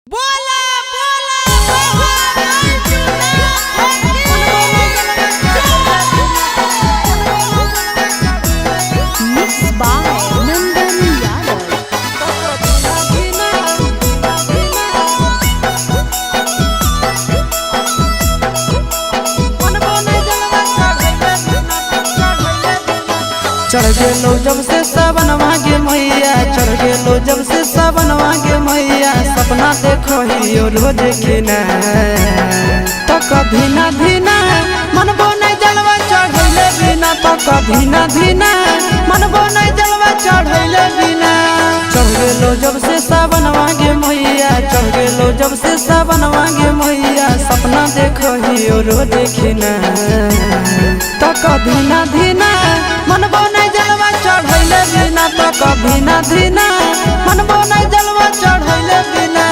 बोला बोला mix by नंदन यादव। चढ़ गेलो जब से सावनवा गे मैया, चढ़ गेलो जब से सावनवा गे मैया, सपना देखो हियो रोज खिना तो कभी ना धीना मनबो नहीं जलवा चढ़ैले बिना, तो कभी ना धीना मनबो नहीं जलवा चढ़ैले बिना। चढ़ गेलो जब से सावनवा गे मैया, चढ़ गेलो जब से सावनवा गे मैया, सपना देखो हियो रोज खिना तो कभी ना धीना मनबो नहीं जलवा चढ़ैले बिना, तो कभी ना धीना मनबो नहीं जलवा चढ़ैले बिना।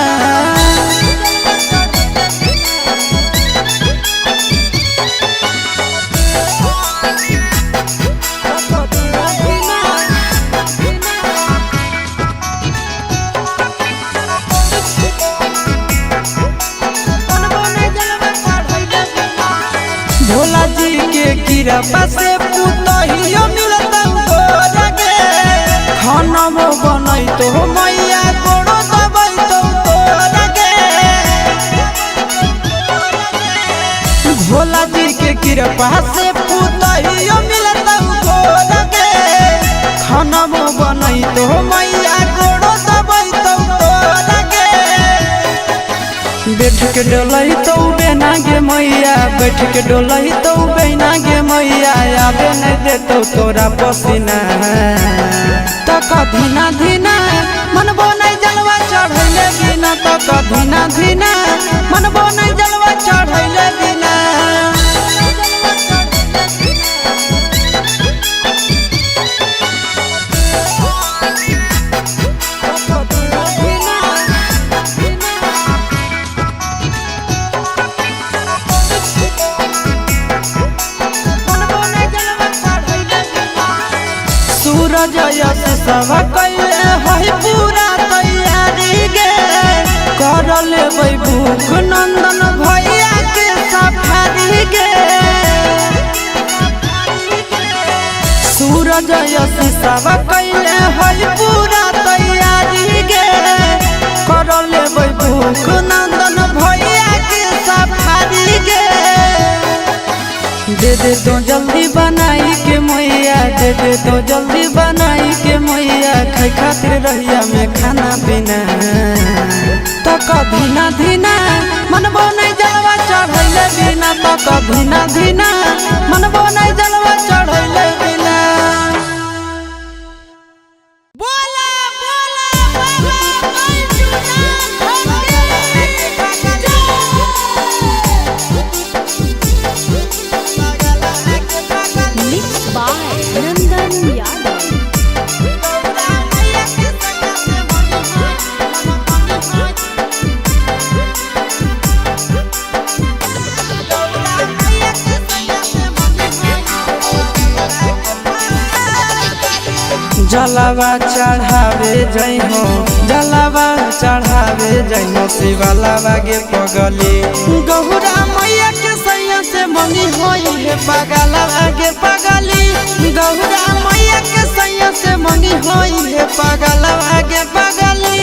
भोला जी के कृपा से पुतहियो मिलता तोरा गे, खाना बनई तो मैया गोड़ो दबई तो तोरा गे। भोला जी के कृपा से पुतहियो मिलता तोरा गे, खाना बनई तो मैया गोड़ो दबई तो तोरा गे। बैठ के डोलई तो बेना गे मैया, बैठ के डोलई तो बेना गे मैया, आबे नहीं देतो तोरा पसीना तो कभी ना धीना मनबो नहीं जलवा चढ़ैले बिना, तो कभी ना धीना मनबो नहीं जलवा चढ़ैले बिना। सूरज यश सब कैले है पूरा तैयारी गे, कर लेबै भूख नंदन भैया के सफारी गे। सूरज यश सब कैले है पूरा तैयारी गे, कर लेबै भूख नंदन भैया के सफारी गे। दे दे तो जल्दी बनाई के मैया, दे दे तो जल्दी बनाई के मैया, खाई खातिर रहिया में खाना पीना तो कभी ना धीना मनबो नहीं जलवा चढ़ैले बिना, तो कभी ना धीना मनबो नहीं जलवा चढ़ैले बिना। बोला मिक्स बाय नंदन यादव। जलवा चढ़ावे जइहो, जलवा चढ़ावे जइहो, शिवलावा गे पगली गहुरा मैया के सैया से मंगी होई है पगलवा गे पगली, गहुरा मैया के सैया से मंगी होई है पगलवा गे पगली।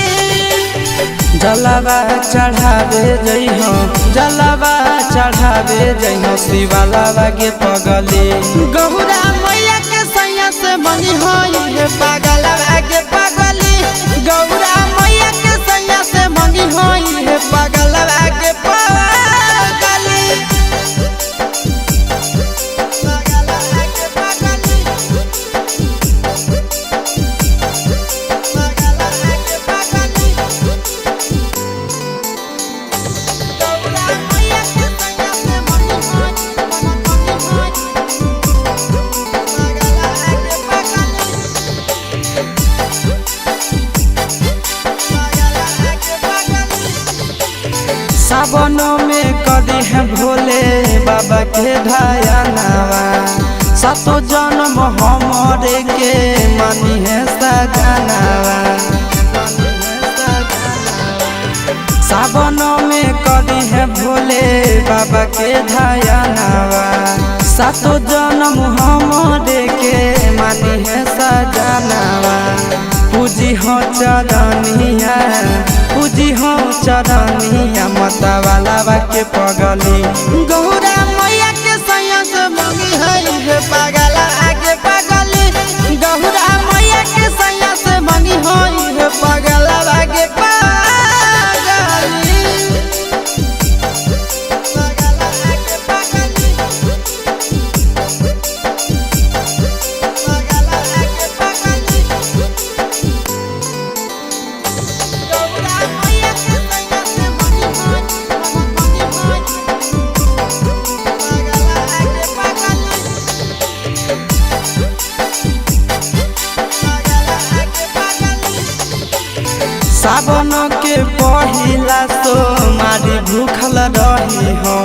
जलवा चढ़ावे जइहो, जलवा चढ़ावे जइहो, शिवलावा गे पगली गहुरा मैया के सैया से मंगी होई है पगलवा गे पगली, गौरा मैया के सैया से मंगी होई है पगलवा गे पगली। सावनों में कदी है भोले बाबा के ध्यानवा, सातो जन्म हमरे के मनी है सजनवा। सावन में करी है भोले बाबा के धयानावा। सातो जन्म हमरे के मानी है सजनावा। पूजी हो चरनिया, पूजी हो चरनिया, मता वाला के पगली गौरा मैया के सैया से मंगी है पागल आगे पगली। गौरा मैया के सैया से मंगी है पागल आगे पगली। सावन के पहिला सोमारी भूखल रही हो।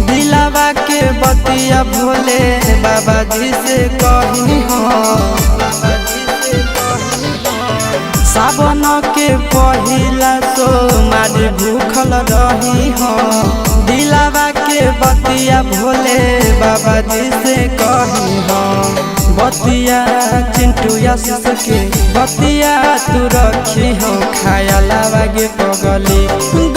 दिलावा के बतिया भोले बाबा जी से कही हो। सावन के पहिला सोमारी भूखल रही हो। दिलावा के बतिया भोले बाबा जी से कही हो। बतिया चिंटू आशीष के बतिया तू रखी हो। खाया लागे पगली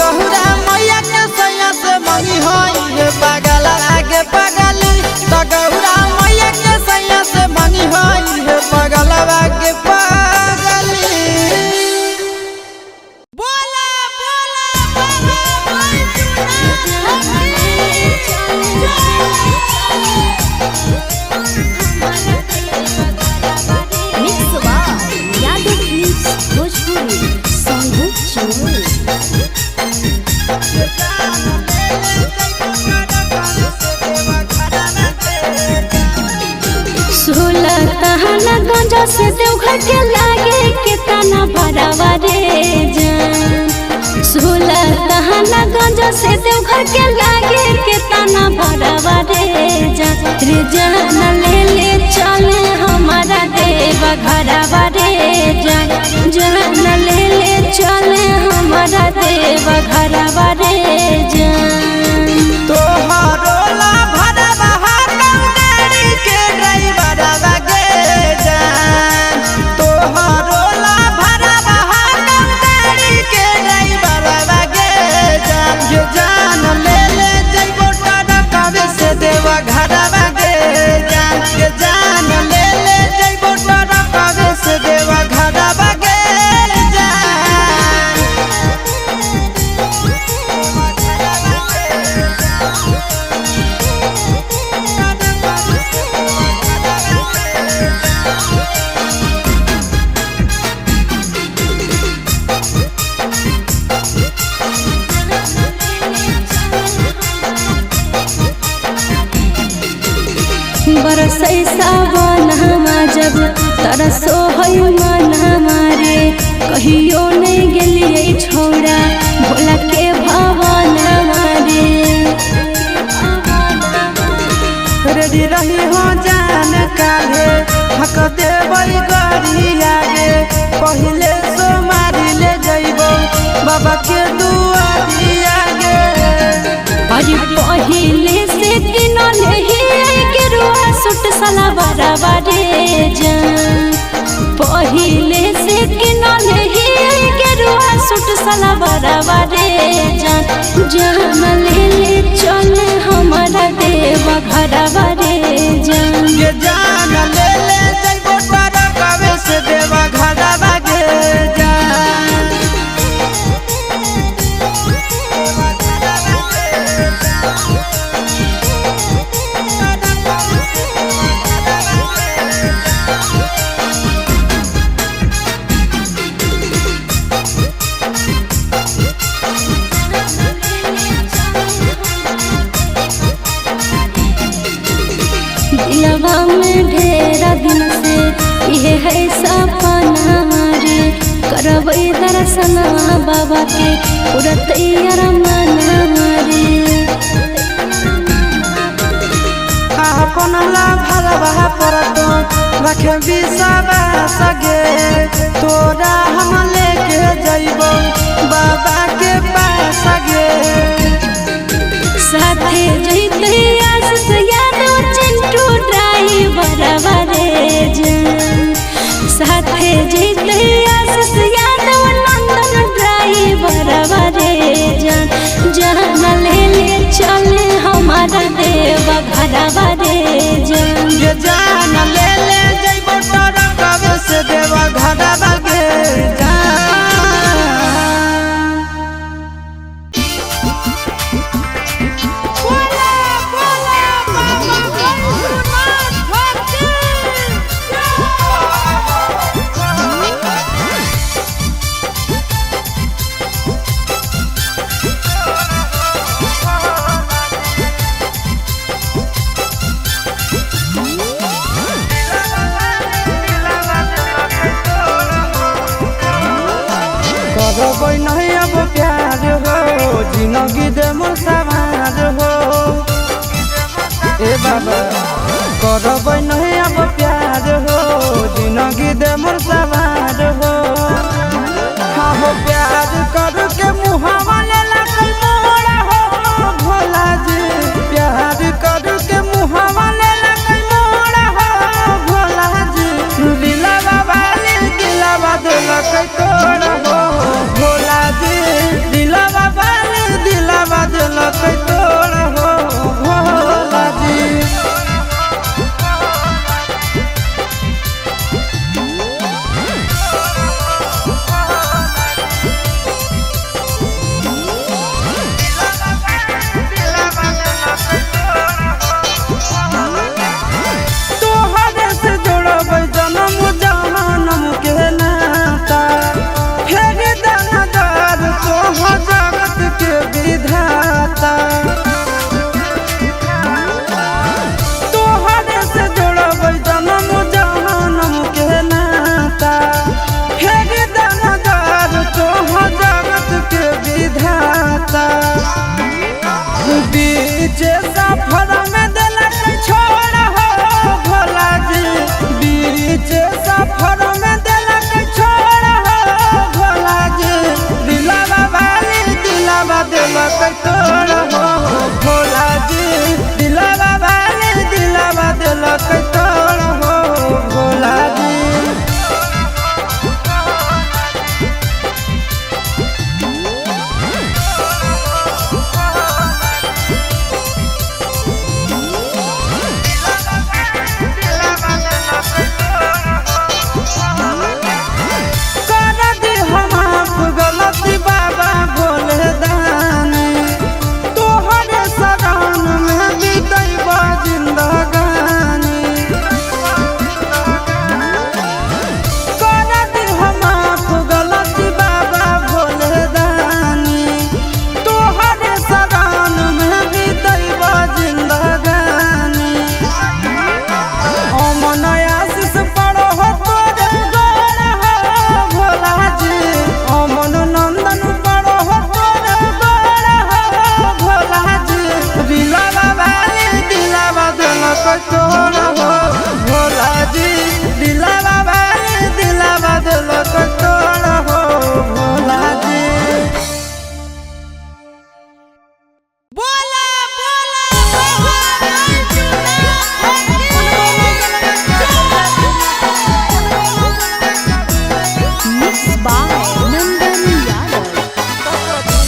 गौरा मैया के सैया से मंगी हो ये पागल आगे पगली। तो गौरा मैया के सैया से मंगी हो ये पागल आगे पगली। बोला बोला mix by Yadav films Bhojpuri संगीत चोरी। सोलह तहना गंजा से देवघर के लागे के तना भरावा रे जान। 16 तहना गंजा से देवघर के लागे के तना भरावा रे जान। रे जान ले ले चले हमारा देवा घरावा रे जान। जान ले ले चले हमारा देवा घरावा रे जान। तोहरो ला भरवा गाड़ी के ड्राइवर गे जान। तोहरो ला भरवा गाड़ी के ड्राइवर गे जान। ये जान ले ले जइबो टरकावे से देवा घरवा गे जान। ये जान ले ले जइबो टरकावे से देवा घरवा गे जान। बरसै सावन हमा जब तरसो है मन हमारे। कहियो नहीं गेलिए छोड़ा भोला के भवन हमारे। रेडी रही हो जान काहे हक देवई गरी आगे। पहिले सोमारी ले जइबो बाबा के दुआरी आगे। अरे पहिले से किनले ही गेरुआ सूट सलवारवा रे जान। पहिले से किनले ही गेरुआ सूट सलवारवा रे जान। जान ले ले चले हमारा देवा घरवा रे जान। ये जान ले ले जइबो टरकावे से देवा घरवा गे जान। दिलवा में ढेरा दिन से ये है सपना रे। करबै दर्शन बाबा के पूरा तैयार मना रे। अपन ला भला बाबा पर तो रखे विसावा सगे तोरा हम लेके जइबो बाबा के पास गे साथे जइते आस यादव चिंटू ड्राइवर रे जान साथे जइते आस यादव नंदन ड्राइवर रे जान जान ले चले हमारा देवा घरवा रे जान ये जान ले जइबो तोरा कबे से देवा घरवा गे कोई नहीं अब प्यार हो जिंदगी दे मोर सवार हो ए बाबा करबै नहीं अब प्यार हो जिंदगी दे मोर सवार हो हाँ हो प्यार कर के मुहावा ले लगल मोरा हो भोला जी प्यार कर के मुहावा ले लगल मोरा हो भोला जी दिलवा वाली दिलवा दिलक तोड़ा हो भोला जी दिलवा वाली दिलवा दिलक तोड़ा हो भोला जी तोहरे से जोड़बै जन्म जन्म के नाता फेर दानादार तोहर जगत के विधाता तोहरे से जोड़बै जन्म जन्म के नाता फेर दानादार तोहर जगत के विधाता बीच सफर में दिलक छोड़ हो भोला जी बीच सफर में दिलक छोड़ हो भोला जी दिलवा वाली दिलवा दिलक तोड़ हो भोला जी दिलवा वाली दिलवा दिलक तोड़ हो भोला जी तोड़ा हो भोला जी दिलवा वाली दिलवा दिलक तोड़ा हो भोला जी बोला मिक्स बाय नंदन यादव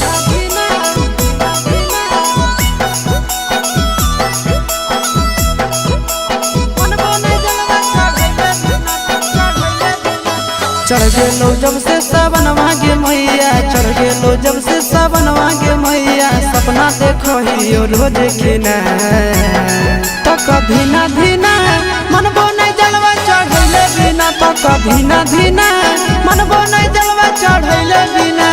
चढ़ गेलो जब से सावन मांगे मैया चढ़ गेलो जब से सावन मांगे मैया सपना देखो ही रोज खिना तो कभी ना धीना मनबो नहीं जलवा चढ़ैले बिना तो कभी ना धीना मनबो नहीं जलवा चढ़ैले बिना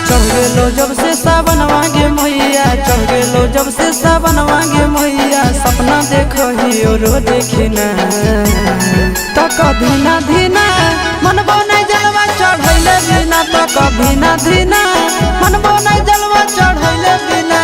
चढ़ गेलो जब से सावन मांगे मैया चढ़ गेलो जब से सावन मांगे मैया सपना देखो ही रोज खिना तो कभी ना धीना मनबो नहीं जलवा चढ़ैले बिना तो कभी ना धीना मनबो नहीं जलवा चढ़ैले बिना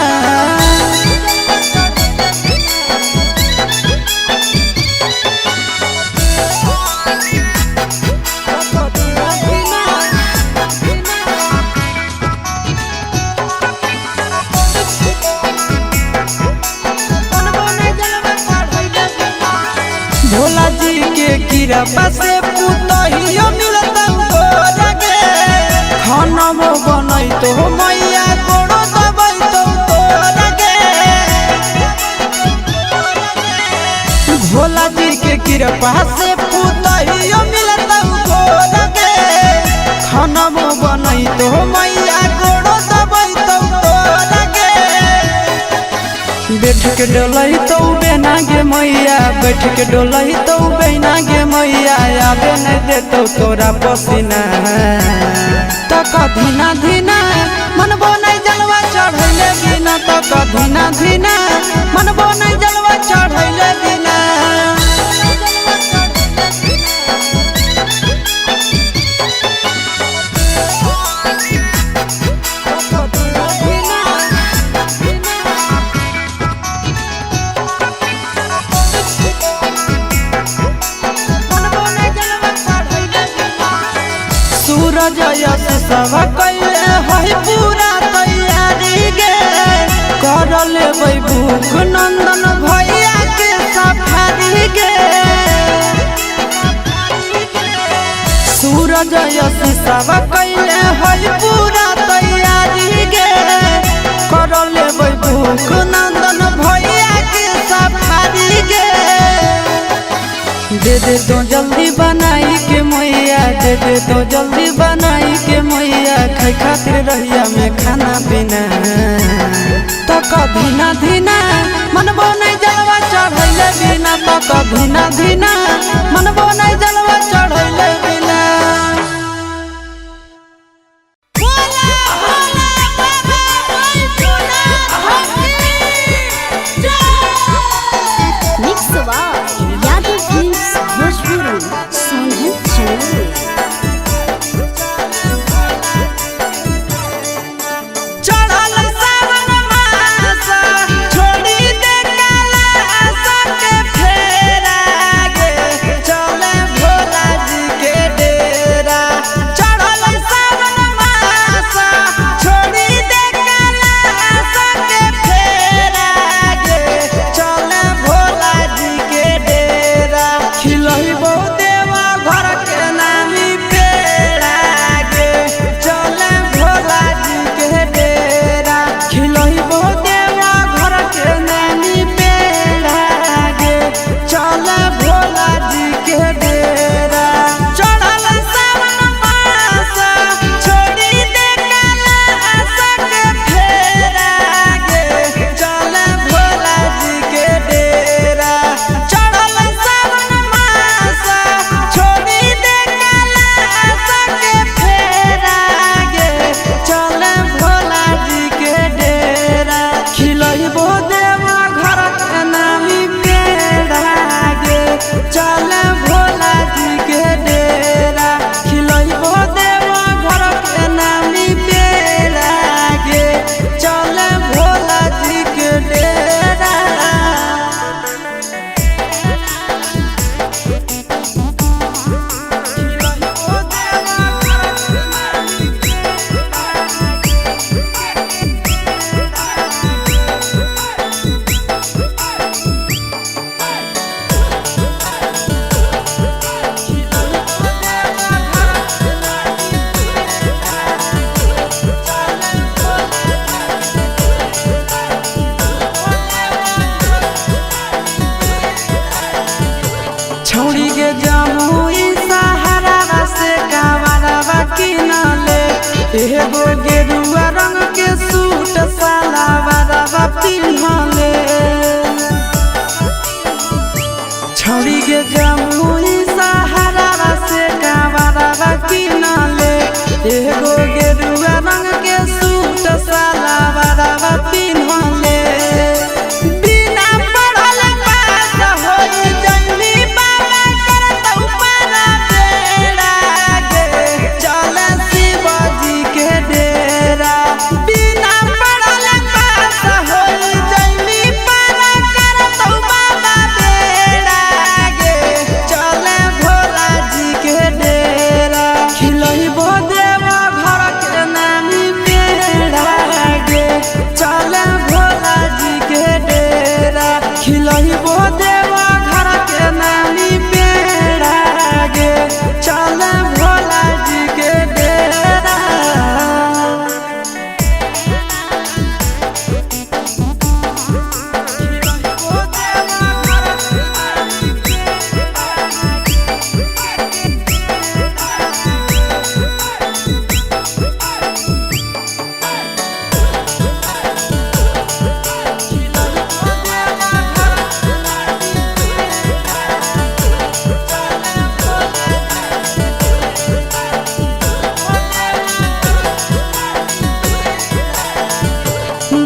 भोला जी के कृपा से पुतहियो मिलता गे खानमो बनई तो मैया गोड़ो दबई तो गे भोला जी के कृपा से पुतहियो मिलता गे खानमो बनई तो मैया गोड़ो दबई तो गे बैठ के डोलई तो बेना गे मैया बैठ के डोलई तो बेना गे मैया आबे नहीं देतो तोरा पसीना तक धीना धीना मनबो नहीं जलवा चढ़ैले बिना तक धीना धीना मनबो नहीं जलवा चढ़ैले बिना सूरज यश सब कैले है पूरा तैयारी गे कर लेबै भूख नंदन भैया के सफारी गे सूरज यश सब कैले है पूरा तैयारी गे कर लेबै भूख नंदन भैया के सफारी गे दे दे तो जल्दी बनाई के मैया दे दे तो जल्दी बनाई के मैया खाई खातिर रहिया में खाना पीना तक धीना धीना मनबो नहीं जलवा चढ़ैले बिना तक धीना धीना मनबो नहीं जलवा चढ़ैले बिना छौड़ी के जामुई सहारा से कावरवा किनले एगो गेरुआ रंग के सूट सलवारवा पिन्हले छौड़ी के जामुई सहारा से कावरवा किनले एगो गेरुआ रंग के सूट सलवारवा पिन्हले के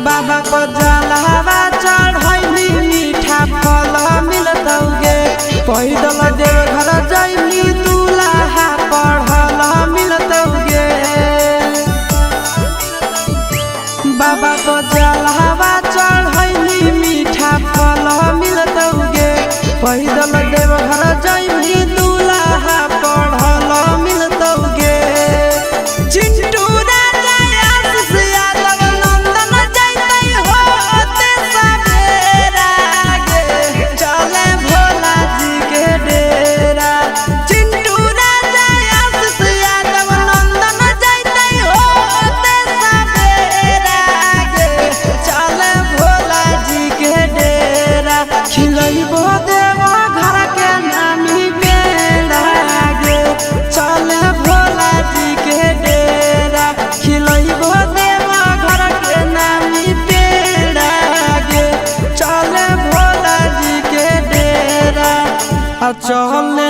बाबा को जलावा चढ़ैली मीठा फल मिलतौगे पैदल देव घर जैली दूल्हा पढ़ल मिलतौगे बाबा को जलावा चढ़ैली मीठा फल मिलतौगे पैदल देव घर जैली दूल्हा पढ़ल मिलतौगे चिंटू राजा आशीष यादव नंदन जैतै होते सवेरा गे चले भोला जी के डेरा चिंटू राजा आशीष यादव नंदन जैतै होते सवेरा गे चले भोला जी के डेरा खिलैबो देव घर के नामी बेड़ा गे चले भोला जी के डेरा खिलैबो देव घर के नामी बेड़ा गे चले भोला जी के डेरा आ चले